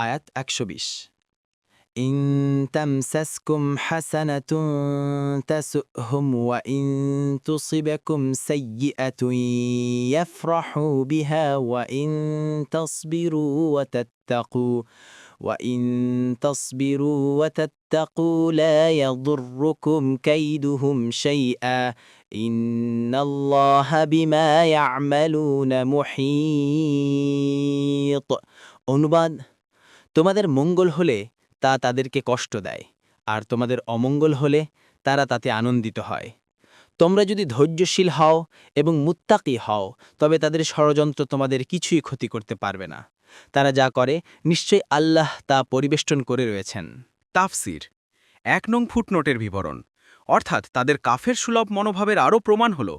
আয়াত ১২০। ইন তামসাসকুম হাসানাতুন তাসুহুম ওয়া ইন তুসিবাকুম সাইয়্যাতুন ইয়াফরাহু বিহা ওয়া ইন তাসবিরু ওয়া তাত্তাকু وَإِن تَصْبِرُوا وَتَتَّقُوا لَا يَضُرُّكُمْ كَيْدُهُمْ شَيْئًا إِنَّ اللَّهَ بِمَا يَعْمَلُونَ مُحِيطٌ। অনুবাদ: তোমাদের মঙ্গল হলে তা তাদেরকে কষ্ট দেয়, আর তোমাদের অমঙ্গল হলে তারা তাতে আনন্দিত হয়। তোমরা যদি ধৈর্যশীল হও এবং মুত্তাকি হও, তবে তাদের ষড়যন্ত্র তোমাদের কিছুই ক্ষতি করতে পারবে না। তারা যা করে নিশ্চয়ই আল্লাহ তা পরিবেষ্টন করে রয়েছেন। তাফসির ১ নং ফুটনোটের বিবরণ, অর্থাৎ তাদের কাফের সুলভ মনোভাবের আরও প্রমাণ হল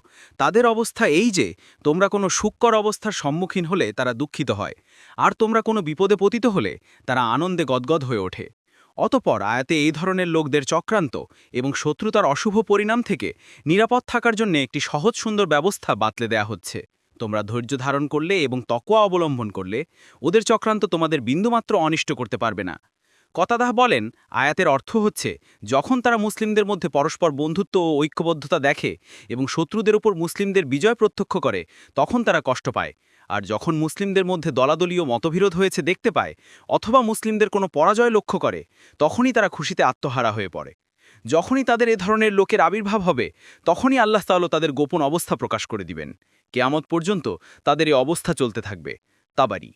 তাদের অবস্থা এই যে তোমরা কোনো সুক্কর অবস্থার সম্মুখীন হলে তারা দুঃখিত হয়, আর তোমরা কোনো বিপদে পতিত হলে তারা আনন্দে গদগদ হয়ে ওঠে। অতপর আয়াতে এই ধরনের লোকদের চক্রান্ত এবং শত্রুতার অশুভ পরিণাম থেকে নিরাপদ থাকার জন্য একটি সহজ সুন্দর ব্যবস্থা বাতলে দেয়া হচ্ছে। তোমরা ধৈর্য ধারণ করলে এবং তকওয়া অবলম্বন করলে ওদের চক্রান্ত তোমাদের বিন্দুমাত্র অনিষ্ট করতে পারবে না। কতাদাহ বলেন, আয়াতের অর্থ হচ্ছে যখন তারা মুসলিমদের মধ্যে পরস্পর বন্ধুত্ব ও ঐক্যবদ্ধতা দেখে এবং শত্রুদের উপর মুসলিমদের বিজয় প্রত্যক্ষ করে, তখন তারা কষ্ট পায়। আর যখন মুসলিমদের মধ্যে দলাদলীয় মতবিরোধ হয়েছে দেখতে পায়, অথবা মুসলিমদের কোনো পরাজয় লক্ষ্য করে, তখনই তারা খুশিতে আত্মহারা হয়ে পড়ে। যখনই তাদের এ ধরনের লোকের আবির্ভাব হবে, তখনই আল্লাহ তাআলা তাদের গোপন অবস্থা প্রকাশ করে দিবেন। কিয়ামত পর্যন্ত তাদের এই অবস্থা চলতে থাকবে। তাবারি।